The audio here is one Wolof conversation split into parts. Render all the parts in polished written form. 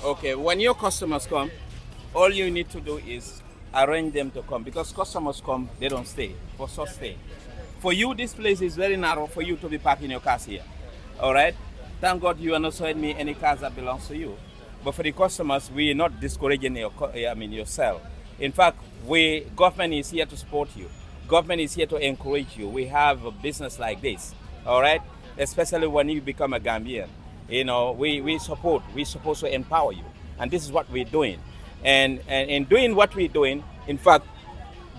Okay, when your customers come, all you need to do is arrange them to come because customers come, they don't stay for short stay. For you, this place is very narrow for you to be parking your cars here. All right. Thank God you are not showing me any cars that belongs to you. But for the customers, we are not discouraging yourself. In fact, government is here to support you. Government is here to encourage you. We have a business like this, all right? Especially when you become a Gambian. You know, we supposed to empower you. And this is what we're doing. And in doing what we're doing, in fact,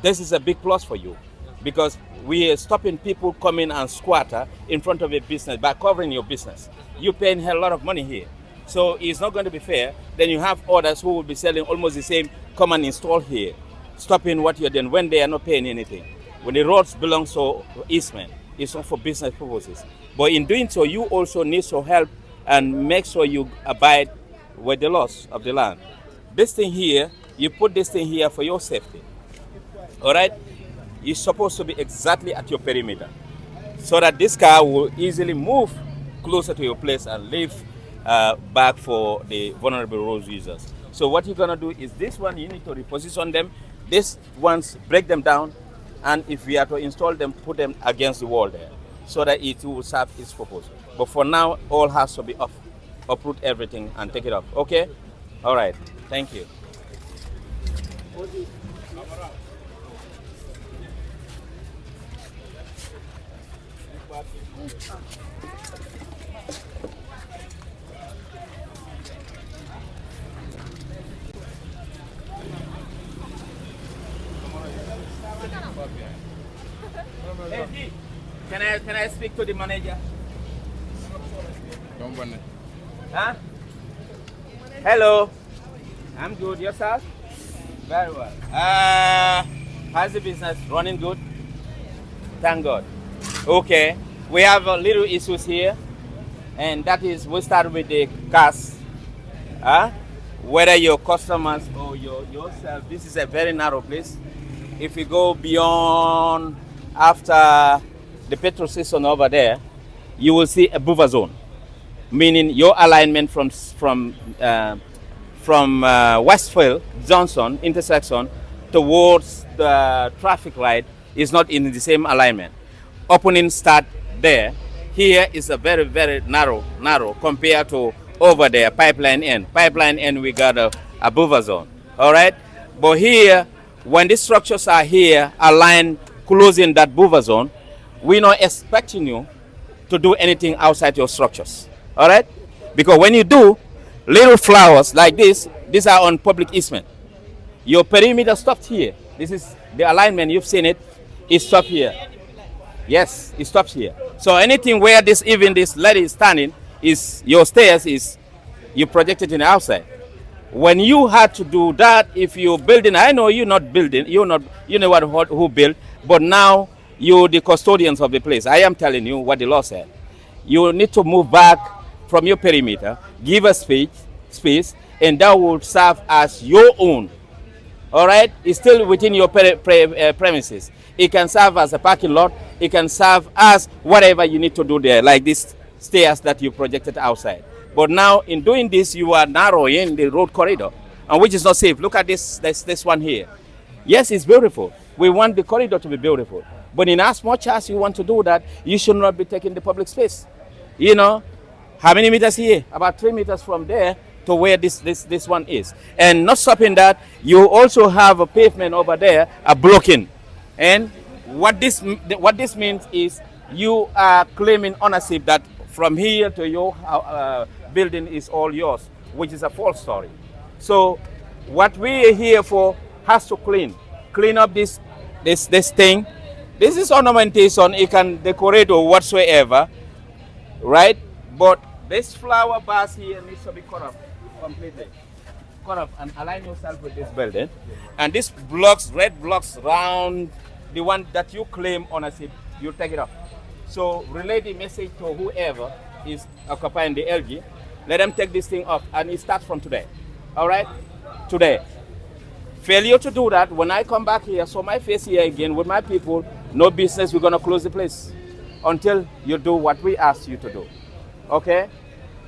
this is a big plus for you because we are stopping people coming and squatter in front of a business by covering your business. You're paying a lot of money here. So it's not going to be fair. Then you have others who will be selling almost the same, come and install here, stopping what you're doing when they are not paying anything. When the roads belong to Eastman, it's not for business purposes. But in doing so, you also need to help and make sure you abide with the laws of the land. This thing here, you put this thing here for your safety. All right? It's supposed to be exactly at your perimeter so that this car will easily move closer to your place and leave back for the vulnerable road users. So what you're gonna do is this one, you need to reposition them. These ones, break them down, and if we are to install them, put them against the wall there so that it will serve its purpose. But for now, all has to be off. Uproot everything and take it off. Okay? All right. Thank you. Hey, can I speak to the manager? Don't want it. Huh? Hello. I'm good. Yourself? Very well. How's the business? Running good? Thank God. Okay. We have little issues here, and that is we start with the cars. Whether your customers or yourself, this is a very narrow place. If you go beyond after the petrol station over there, you will see a buffer zone, meaning your alignment from Westfield Johnson intersection towards the traffic light is not in the same alignment. Opening start there. Here is a very, very narrow compared to over there, pipeline end. Pipeline end, we got a buffer zone. All right? But here, when the structures are here, aligned, closing that buffer zone, we're not expecting you to do anything outside your structures. All right? Because when you do, little flowers like this, these are on public easement. Your perimeter stopped here. This is the alignment, you've seen it, it stopped here. Yes, it stops here. So anything where this lady is standing, is your stairs is you project it in the outside. When you had to do that, if you're building, I know you're not building, you know who built, but now you're the custodians of the place. I am telling you what the law said. You need to move back from your perimeter, give us space, and that will serve as your own. All right? It's still within your premises. It can serve as a parking lot. It can serve as whatever you need to do there, like these stairs that you projected outside. But now, in doing this, you are narrowing the road corridor, and which is not safe. Look at this one here. Yes, it's beautiful. We want the corridor to be beautiful. But in as much as you want to do that, you should not be taking the public space. You know, how many meters here? About 3 meters from there to where this one is. And not stopping that, you also have a pavement over there, a blocking. And what this means is you are claiming ownership that from here to your building is all yours, which is a false story. So what we are here for has to clean up this thing. This is ornamentation. You can decorate or whatsoever, right? But this flower vase here needs to be cut off completely. Cut off and align yourself with this building. And these blocks, red blocks round the one that you claim ownership, you take it off. So relay the message to whoever is occupying the LG. Let them take this thing off, and it starts from today. All right? Today. Failure to do that, when I come back here, so my face here again with my people, no business, we're going to close the place. until you do what we ask you to do. Okay?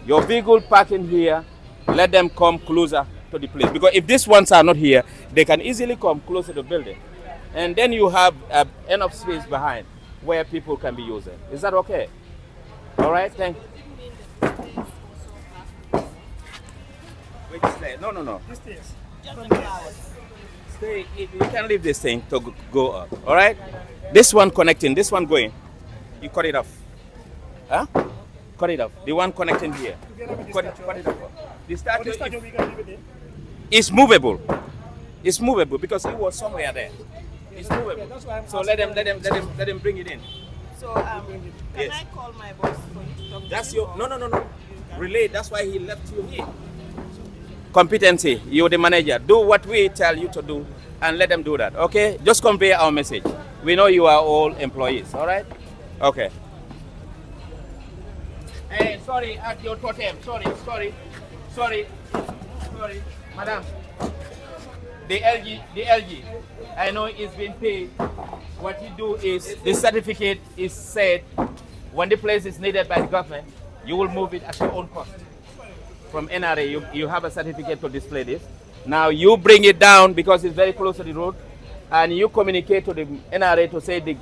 Your vehicle parking here, let them come closer to the place. Because if these ones are not here, they can easily come closer to the building. And then you have enough space behind where people can be using. Is that okay? All right, thank you. Which stay? No, no, no. This is. Stay. You can leave this thing to go up. All right? This one connecting, this one going. You cut it off. Huh? Cut it off. The one connecting here. Cut it off. The statue is movable. It's movable because it was somewhere there. It's movable. So let them bring it in. So can I call my boss for you to talk That's to your no. Relay. That's why he left you here. Competency. You're the manager. Do what we tell you to do, and let them do that. Okay? Just convey our message. We know you are all employees. All right? Okay. Hey, sorry, at your totem. Sorry, madam. The LG. I know it's been paid. What you do is the certificate is said when the place is needed by the government, you will move it at your own cost. From NRA, you have a certificate to display this. Now you bring it down because it's very close to the road, and you communicate to the NRA to say the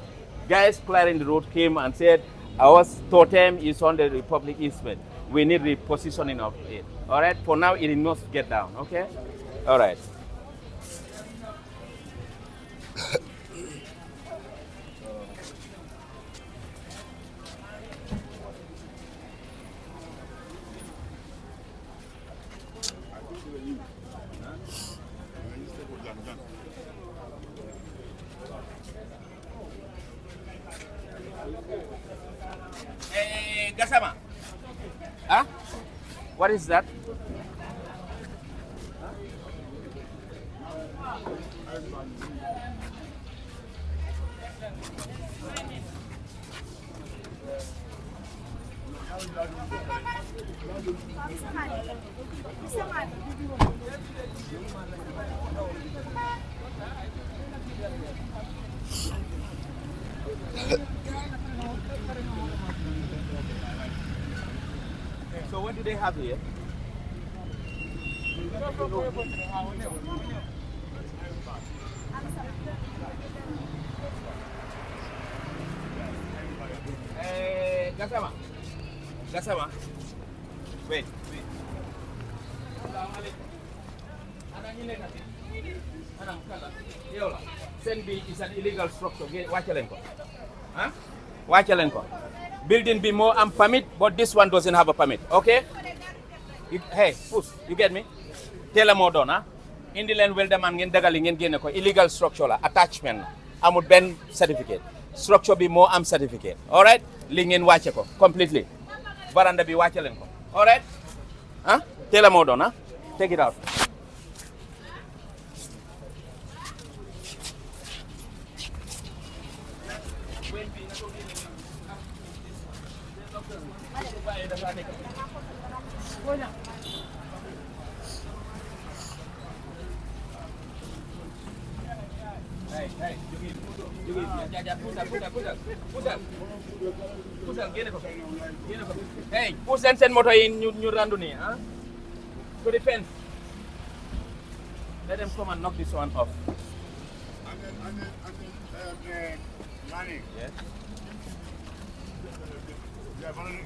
guys clearing the road came and said our totem is on the Republic Eastman. We need repositioning of it. All right. For now, it must get down. Okay. All right. Hey, Gasama. Huh? What is that? So what do they have here? Gasama. Wait. Send B is an illegal structure. Watch huh? Watch building be more and permit, but this one doesn't have a permit. Okay? Hey, push. You get me? Tell them more done, huh? In the land, well, the man illegal structure attachment. Amud ben certificate. Structure be more am certificate. All right? Lingen watch completely. Baranda be watch all right? Huh? Tell them more done, huh? Take it out. Hey, hey, push and send motor in new random, huh? To the fence. Let them come and knock this one off. Money. Yes. Money.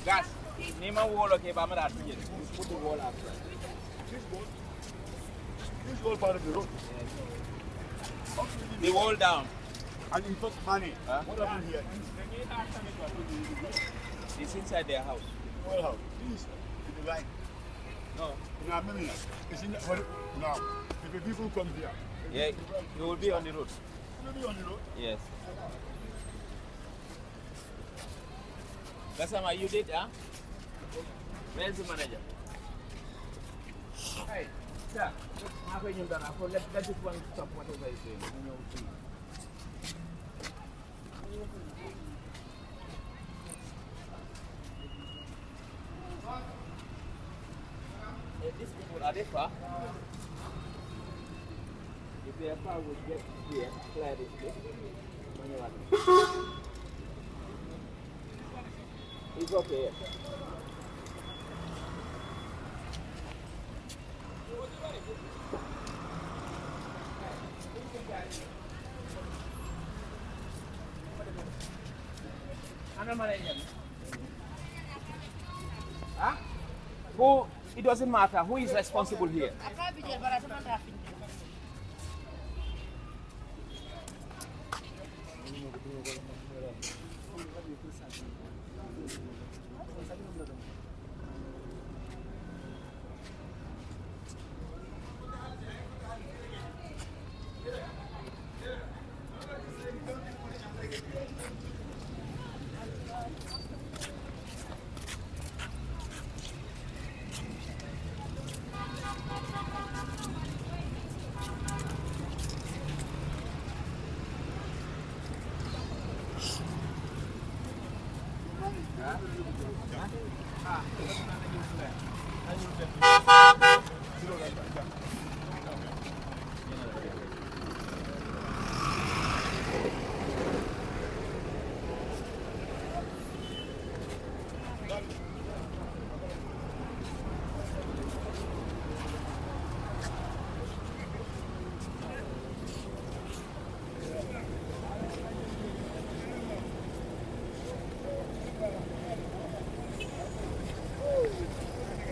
Gas. Nima wall okay, but I'm not put the wall up. This whole part of the road. The wall down. And in fact, money. Huh? What happened here? It's inside their house. oil house. Please, if you like. No. No, maybe not. It's in the, now, if the people come here, Yeah, you will be on the road. you'll be on the road. Yes. Kasama, you did, huh? Where's the manager? Hey, sir. Let this one stop whatever he's doing. These people, are they far? If they are far, we'll get here, clear this place. It's okay. Huh? Who? It doesn't matter. Who is responsible here?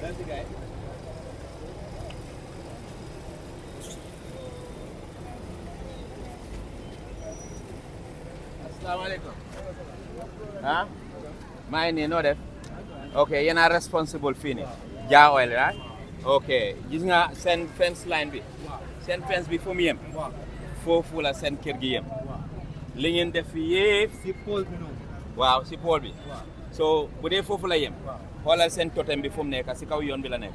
That's the guy. Assalamualaikum. Huh? My name, no def. Okay, you're not responsible fini. Ja oil, right? Okay. Gis nga send fence line bi. Send fence bi fu mu yem. Foofu la seen kër gi yem. Li ngeen def yépp si pôle bi noonu. waaw si pôle bi. So bu dee foofu la yem. Xoolal seen totem bi fu mu nekk si kaw yoon bi la nekk.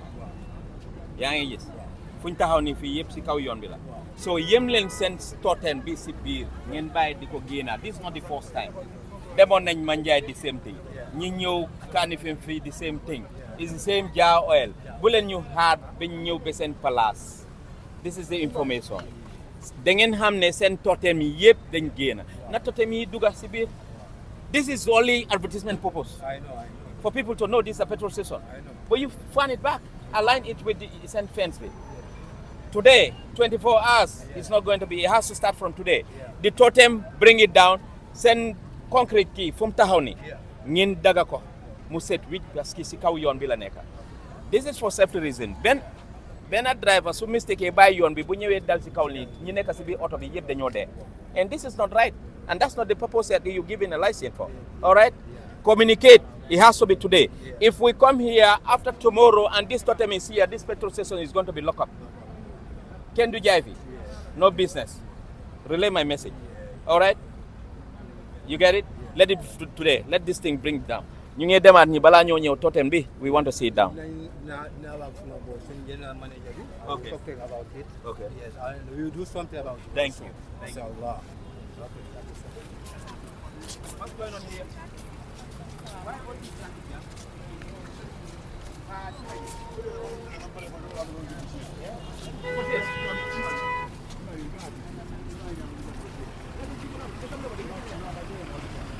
Yaa ngi gis fuñ taxaw ni fii yëpp si kaw yoon bi la. So yem leen seen totem bi si biir ngeen bàyyi di ko génna. This is not the first time. Demoon nañ Manjai the same thing. ñi ñëw Kanifing fii the same thing. It's the same jar oil. Bu leen ñu xaar ba ñu ñëw ba seen place. This is the information. Da ngeen xam ne seen totem yi yëpp dañ génna. Na totem yi dugga si biir. This is only advertisement purpose. I know. For people to know this is a petrol station. I know. But you fan it back, align it with the sand fence. Today, 24 hours, it's not going to be, it has to start from today. The totem, bring it down, send concrete key from Tahoni. Ngin daga ko, mu set wicc parce que si kaw yoon bi la nekk. This is for safety reason. Ben a driver su mistake by yoon bi bu ñëwee dal si kaw lii ñi nekk si biir oto bi yëpp dañoo dee. And this is not right. And that's not the purpose that you're giving a license for. All right? Communicate. It has to be today. If we come here after tomorrow and this totem is here, this petrol station is going to be locked up. Can do jive. No business. Relay my message. All right? You get it? Let it today. Let this thing bring it down. ñu ngi demaat ñi balaa ñoo ñëw totem bi we want to see it down. Now wax suma boss seen general manager bi. Okay. Talking about it. Okay. Yes, and we will do something about it. Thank you. Thank you. Inshallah. What's going on here?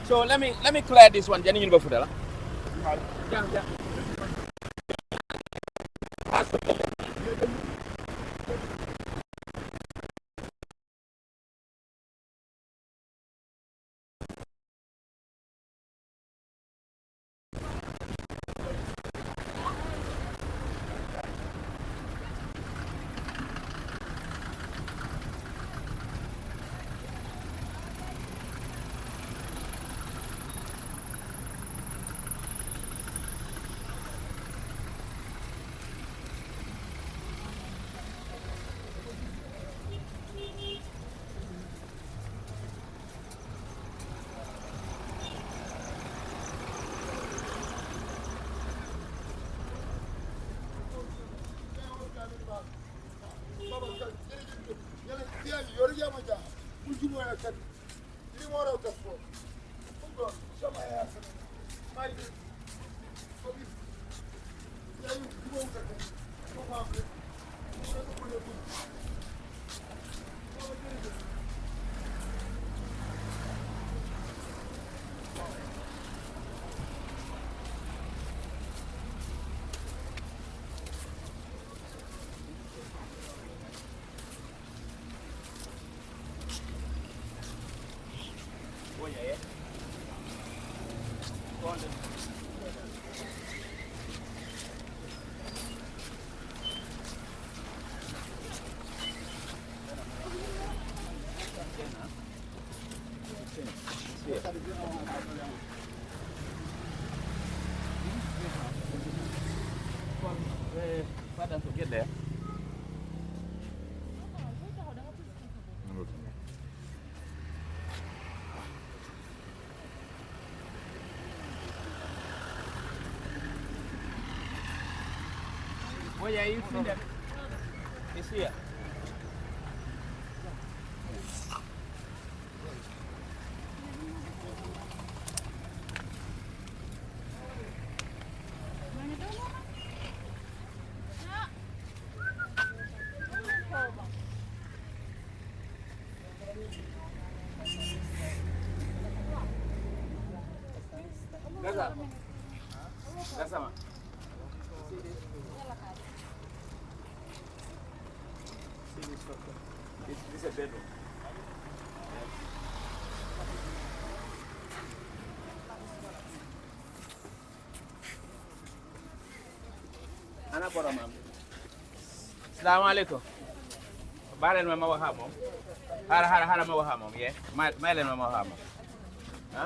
So let me clear this one. Jenny, you go for that. Yeah. jubóo nag kat li moo raw def ko ko sama yaa sa may de ko bi yaa ñu jubóo kat ko ma am rek ko ko ko Father, to get there. Where are you from? It's here. That's sama. This is a bedroom. Ana borom am. Assalamualaikum. Balen ma wax ak mom. Xara ma wax ak mom, ye. May len ma wax ak mom. Ha?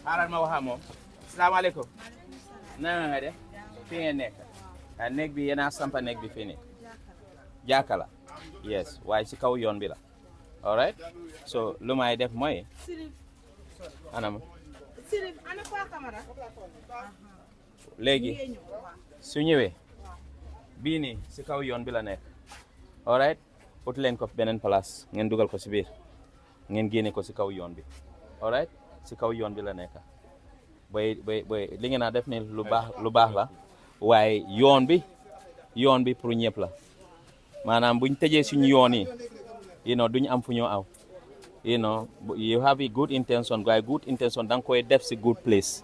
Xaaral ma wax ak mom. Assalamualaikum. Na nga def fi ngeen nekk nekk bi yéen a sampa nekk bi fii nii jàkka la yes waaye ci kaw yoon bi la all right so lu may def mooy anam léegi su ñëwee bii nii ci kaw yoon bi la nekk all right ut leen ko beneen place ngeen dugal ko ci biir ngeen génne ko ci kaw yoon bi all right ci kaw yoon bi la nekk boy li ngeen a def ni lu baax la waaye yoon bi pour ñëpp la maanaam buñ tëjee suñu yoon yi duñu am fu ñoo aw you have a good intention waaye good intention da nga koy def si good place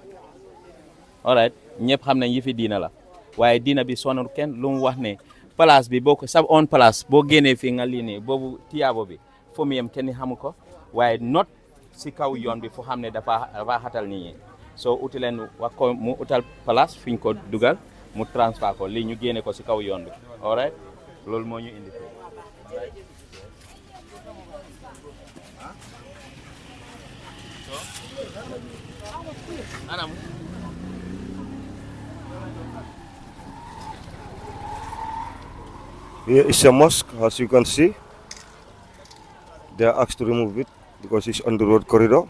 all right ñëpp xam nañ yi fi diina la waaye diina bi sonal kenn lu mu wax ne place bi boo ko sab on place boo génnee fii nga lii nii boobu tiyaabo bi fu mu yem kenn xamu ko waaye not si kaw yoon bi fu xam ne dafa xatal nit ñi so uti leen wax ko mu utal place fi ñu ko dugal mu transfert ko lii ñu génne ko si kaw yoon bi all right loolu moo ñu indi fii anam Here is a mosque, as you can see. They are asked to remove it because it's on the road corridor.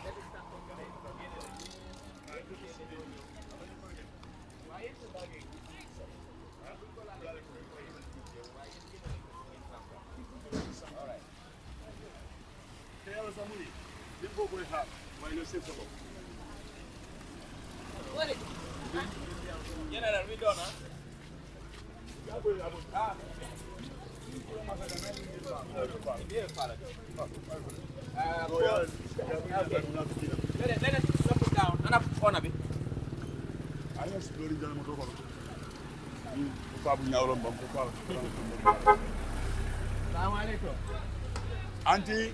Auntie.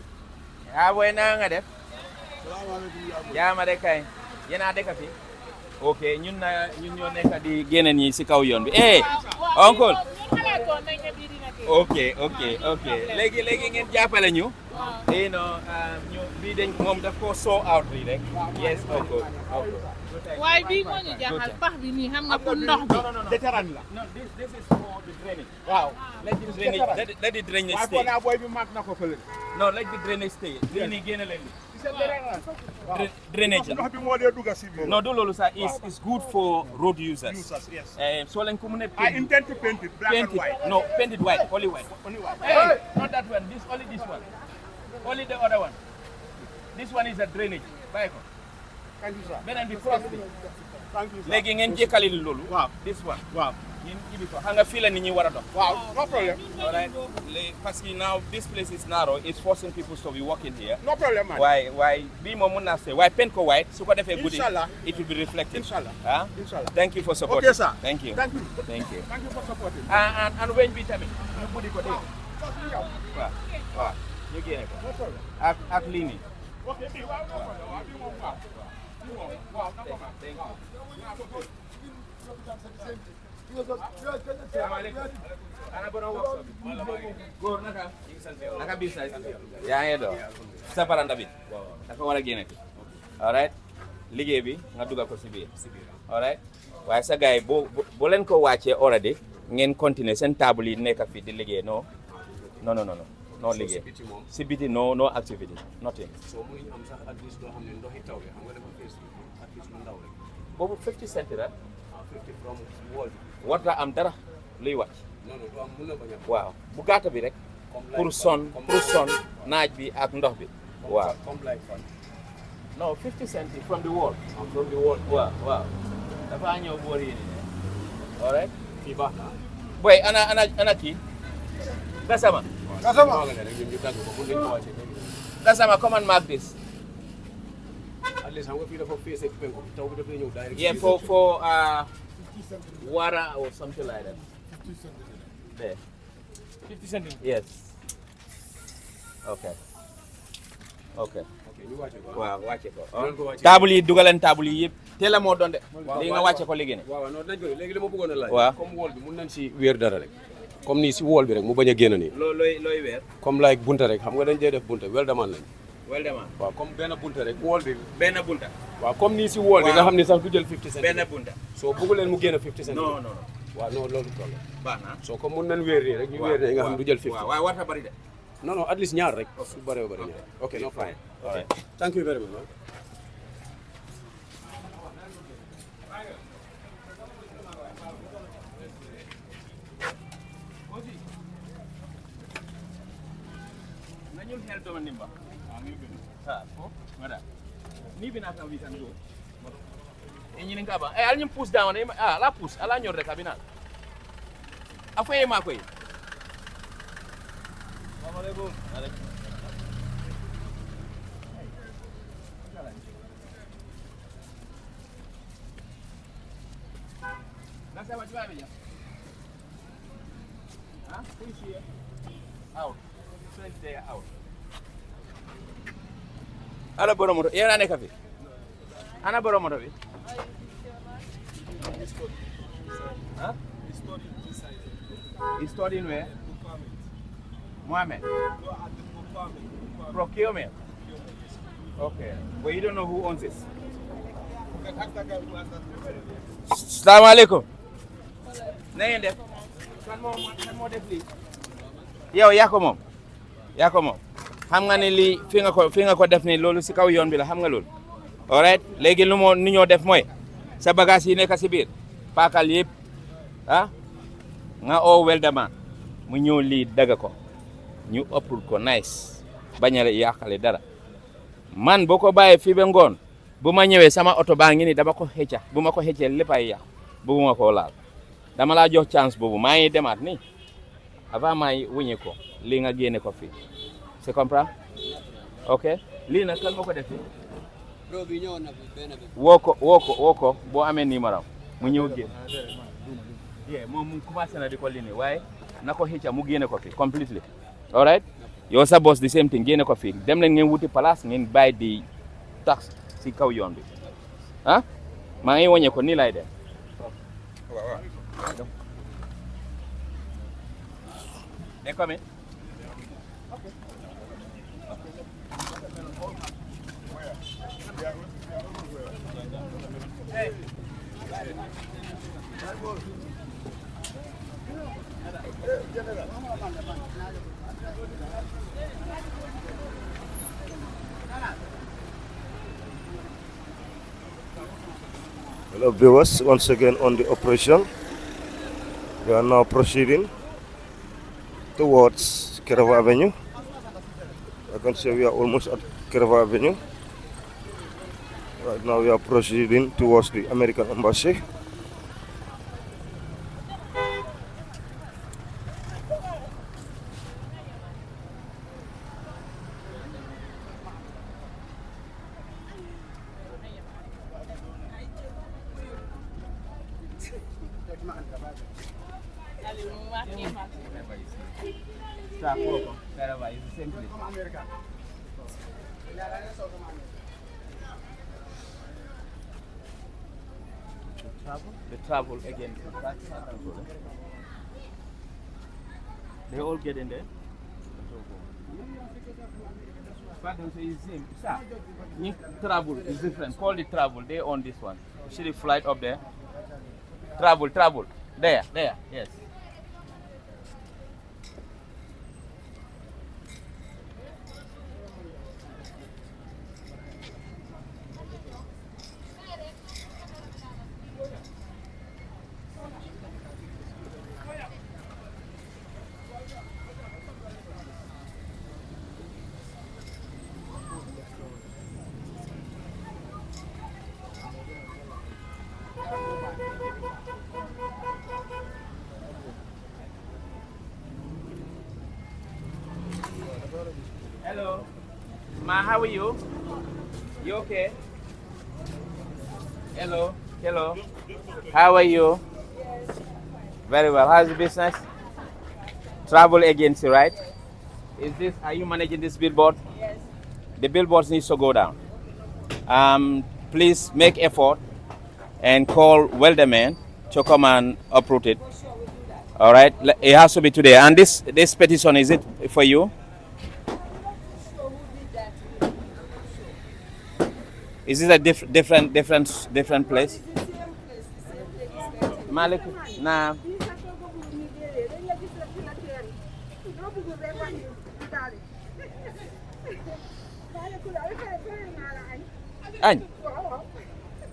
Ah, boy, na nga def? Salaamaaleykum. Jaama de kay. Yéen a dëkk fi? Ok, ñun ñoo nekk di génne ñi si kaw yoon bi. Eh, uncle. ok léegi ngeen jàppale ñu ñu bii dañ moom daf ko soo out bi rek yes ok waaye bii moo ñu jaaxal pax bi nii xam nga pour ndox bi Déterrant la. no this is for the drainage Waaw. let the drainage stay Waaye boy bi mag na ko fële. no let the drainage stay lii nii génne leen C'est déterrant. drainage la Ndox bi moo dee dugg si biir. non du loolu sax is good for road users Users, yes. soo leen ko mën a I intend to paint it black and white. no paint it white only white Only white. hey not that one only this one only the other one This one is a drainage. Bàyyi ko. Thank you, sir. Beneen bi cross bi. Thank you, sir. Léegi ngeen jékkali loolu. Waaw. This one. Waaw. Ngeen ibi ko. Xam nga fii la nit ñi war a dox. Waaw, no problem. All right. Parce que now this place is narrow. It's forcing people to be walking here. No problem, man. Why bii moom mun naa say waaye pen ko white su ko defee guddi. Inshallah. It will be reflected. Inshallah. Ah? Inshallah. Thank you for supporting. Okay, sir. Thank you. Thank you. Thank you. Thank you for supporting. And weñ bi tamit ñu buddi ko dégg. Waaw. Waaw. Ñu génne ko. No problem. Ak lii nii. Okay, bii waaw, no problem. Waaw, bii moom waaw. Bii moom waaw, no problem. Thank you. Ana borom workshop bi. Góor naka. Naka business. Yaa ngi doon. Sa baranda bi. Dafa war a génne. All right. Liggéey bi nga dugal ko si biir. All right. Waaye sa gars yi boo leen ko wàccee already ngeen continuer seen table yi nekk fii di liggéey non liggéey. Si biti no activity. Nothing. So mënuñ am sax at least loo xam ne ndoxi taw bi xam nga dafa fees at least lu ndaw rek. Boobu 50 cent la. 50 from wall bi. Warta am dara luy wàcc. Non du am mën na bañ a. Waaw bu gàtta bi rek. pour son naaj bi ak ndox bi. Waaw. Comme like fan. No 50 cent from the wall. From the wall. Waaw. Dafa ñëw boor yi nii. All right. Fii baax na. Boy ana kii. Gassama. Gassama. Ñun ñu dagg ko mën nañ ko wàcce. Gassama come and mark this. At least xam nga fii dafa fees ak penku taw bi dafay ñëw direct. Yeah, for water or something like that. 50 cent. There. 50 cent. Yes. Okay. ñu wàcce ko. Waaw wàcce ko. Doon ko wàcce. Table yi dugaleen table yi yëpp. Teel a moo doon de. Léegi nga wàcce ko léegi ne. waaw non nañ ko léegi li ma bëggoon a laaj. Waaw. Comme wall bi mun nañ si weer dara rek. Comme nii si wall bi rek mu bañ a génn nii. looy weer. Comme like bunta rek xam nga dañ dee def bunta wel damaan lañ. Well done. waaw comme benn bunta rek wall bi. Benn bunta. waaw comme nii si wall bi nga xam ne sax du jël 50 cent. Benn bunta. soo bëggu leen mu génn 50 cent. Non. waaw non loolu problème. Baax na. soo comme mun nañ weer nii rek ñu weer nii nga xam ne du jël 50. waaw waaye warta bari de. non at least ñaar rek. su bëree bëri ñaar. ok no problem. Okay. Thank you very much. Nañul hel do nimba. Ha, ngada. Ni bina kan wi kan do. E ñini ngaba. E al ñum push down la push ala ñor rek abina. Afoye ma koy. Assalamu alaykum. Nasema chwa bija. Ha? Push here. Out. Straight there out. Ana borom moto yéen a nekk fi. Ana borom moto bi. Huh? He's studying where? Mohammed. Procurement. Okay. But you don't know who owns this. Assalamu alaikum. Na ngeen def. Kan moo def lii. Yow yaa ko moom. Xam nga ne lii fi nga ko def ni loolu si kaw yoon bi la xam nga loolu. All right léegi ni ñoo def mooy sa bagage yi nekk si biir paakal yëpp nga oo weldaman mu ñëw lii daga ko ñu ëppul ko nice bañ a yàqale dara man boo ko bàyyee fii ba ngoon bu ma ñëwee sama oto baa ngi ni dama ko xëcca bu ma ko xëccee léppay yàq bëgguma koo laal dama laa jox chance boobu maa ngi demaat ni avant maa ngi wuñi ko lii nga génne ko fii c'est comprendre ok lii nag kan moo ko def fii woo ko boo amee numéro mu ñëw génn moom mu commencé na di ko lini waaye na ko xëcca mu génne ko fii completely all right yow sa boss the same thing génne ko fii dem leen ngeen wuti place ngeen bàyyi di tax si kaw yoon bi maa ngi woñe ko nii lay def they come in. Hey. Hello viewers, once again on the operation. We are now proceeding towards Kairaba Avenue. I can say we are almost at Kairaba Avenue. Right now we are proceeding towards the American Embassy. Kairaba is the same place. The travel again. They all get in there. Pardon, so it's same. Sir, travel is different. Call it travel. They own this one. You see the flight up there? Travel. There, yes. Hello. Ma, how are you? You okay? Hello. How are you? Very well. How's the business? Travel agency, right? Are you managing this billboard? Yes. The billboards needs to go down. Please make effort and call Welderman to come and uproot it. All right. It has to be today. And this petition, is it for you? Is this a different place? Malik, nah. Añ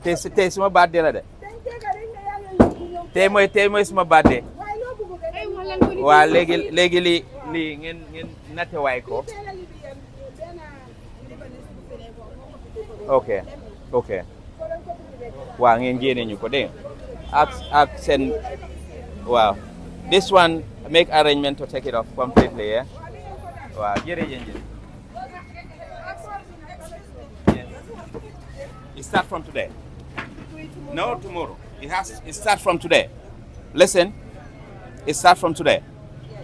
tey suma birthday la de tey mooy suma birthday waa léegi li ngeen natte waay ko ok waaw ngeen génne ñu ko dégg ak seen waaw this one make arrangement to take it off completely, yeah. Wow, it start from today. No, tomorrow. It start from today. Listen, it start from today.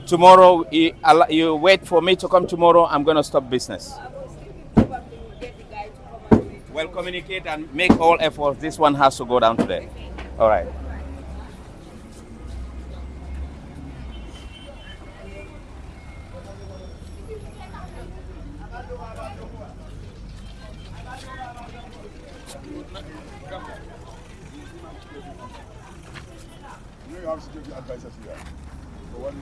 Tomorrow, you wait for me to come tomorrow. I'm gonna stop business. Well, communicate and make all efforts. This one has to go down today. All right. You have security advisors here. So what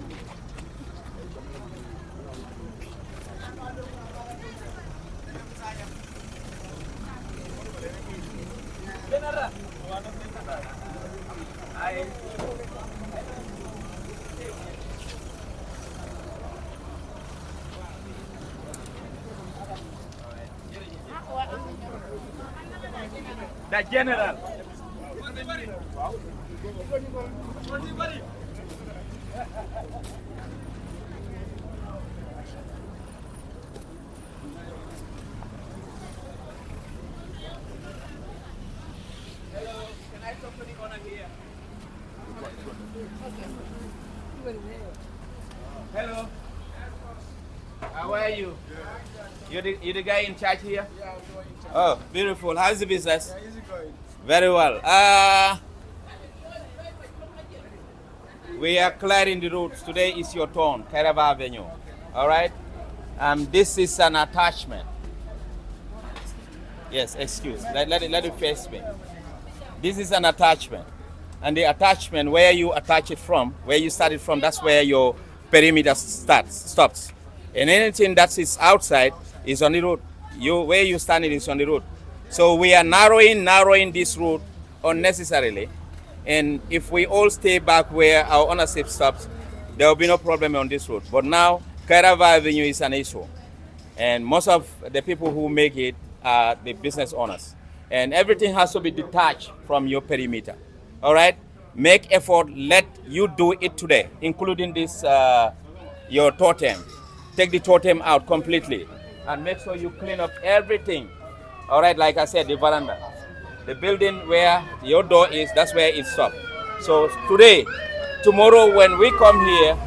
The general. Hello. How are you? You're the guy in charge here? Yeah, I'm going to. Oh, beautiful. How's the business? Yeah, easy going. Very well. We are clearing the roads. Today is your turn, Kairaba Avenue. All right? This is an attachment. Yes, excuse. Let it face me. This is an attachment. And the attachment, where you attach it from, where you started from, that's where your perimeter stops. And anything that is outside is on the road. Where you standing is on the road. So we are narrowing this road unnecessarily. And if we all stay back where our ownership stops, there will be no problem on this road. But now, Kairaba Avenue is an issue. And most of the people who make it are the business owners. And everything has to be detached from your perimeter. All right? Make effort, let you do it today, including this, your totem. Take the totem out completely and make sure you clean up everything. All right, like I said, the veranda. The building where your door is, that's where it stops. So today, tomorrow when we come here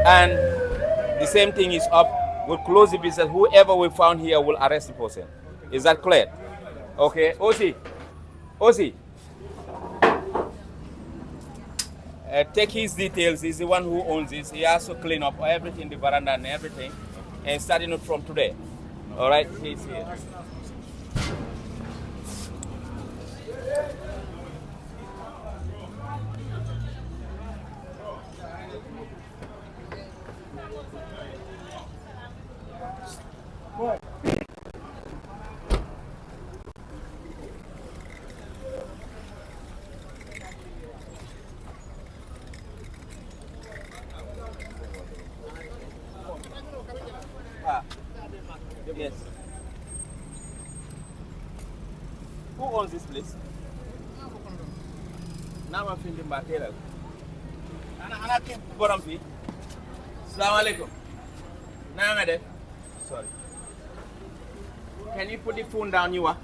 and the same thing is up, we'll close the business. Whoever we found here will arrest the person. Is that clear? Okay, Osi. Take his details. He's the one who owns this. He has to clean up everything, the veranda and everything, and starting it from today. All right, he's here. Yes. Who owns this place? Now I'm feeling material. Ana keep boram fi. Assalamu alaikum. Now I'm sorry. Can you put the phone down, you are?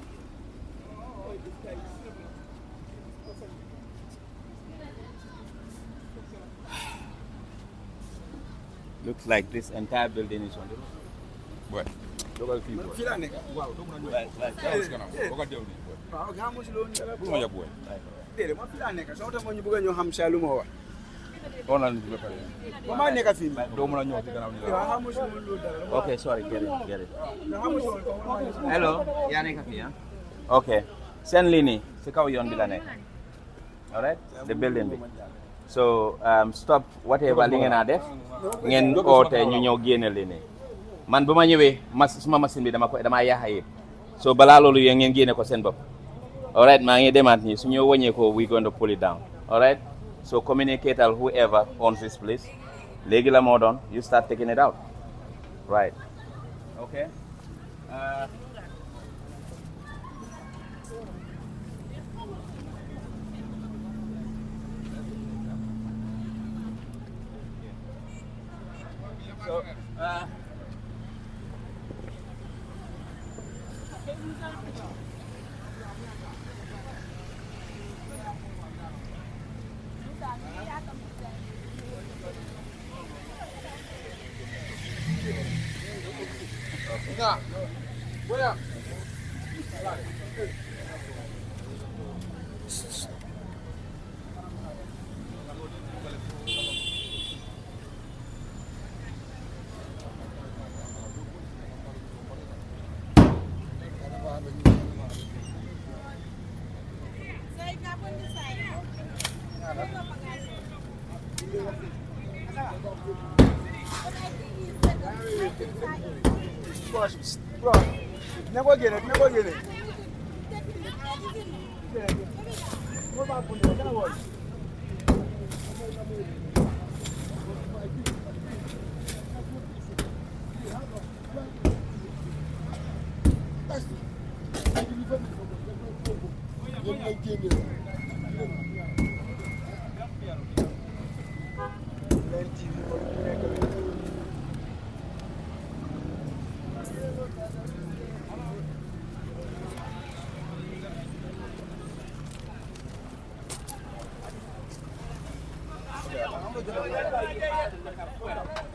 Looks like this entire building is on the roof. What? Local people. Wow, okay, sorry, get it. Hello, okay. Send Lini, sikaw yon bila nek. All right, the building bi. So stop whatever li ngeen a def ngeen oote ñu ñëw génne Lini. Man buma ñëwé suma machine bi dama yaxa so bala lolu yeen ngeen génne ko seen bopp. All right, maa ngi demaat ni su ñu wëñé ko we going to pull it down. All right, so communicate with whoever owns this place. Légui la mo doon, you start taking it out. Right. Okay. So, Bro, never get it.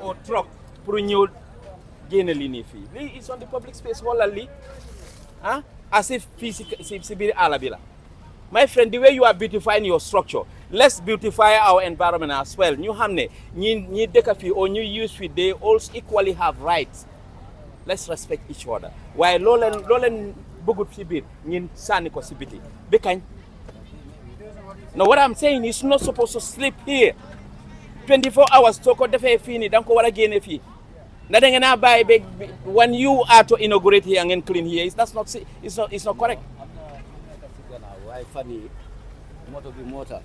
or truck pour ñëw génne li nii fii lii is on the public space xoolal lii as if fii si biir àll bi la. My friend, the way you are beautifying your structure, let's beautify our environment as well. ñu xam ne ñi dëkk fii or ñu use fii, they also equally have rights. Let's respect each other. waaye loo leen bëggut si biir ñin sànni ko si biti bi kañ. Now what I'm saying is not supposed to sleep here 24 hours soo ko defee fii nii da nga ko war a génne fii ndax da ngeen a bàyyi ba when you are to inaugurate here ngeen clean here it's not correct. waaye fan yi moto bi moo tax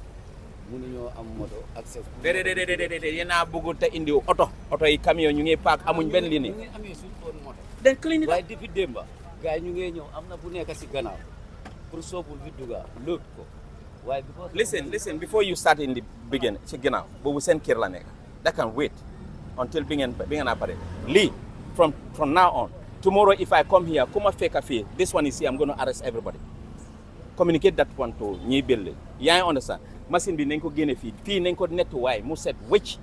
mënuñoo am moto accès. déedéet yéen a bëgg te indi oto yi camion ñu ngi paak amuñ benn ligne. ñu ngi amee suñu own moto. then clean it up. waaye depuis démba gars yi ñu ngi ñëw am na bu nekk si gannaaw pour soobul fi dugga loot ko waaye. listen before you start in the beginning ci ginnaaw boobu seen kër la nekk that can wait until bi ngeen a pare lii from now on tomorrow if I come here ku ma fekk fii this one is here I'm going to arrest everybody. Communicate that one to ñiy build yaa ngi understand machine bi nañ ko génne fii nañ ko nettoyé mu set wëcc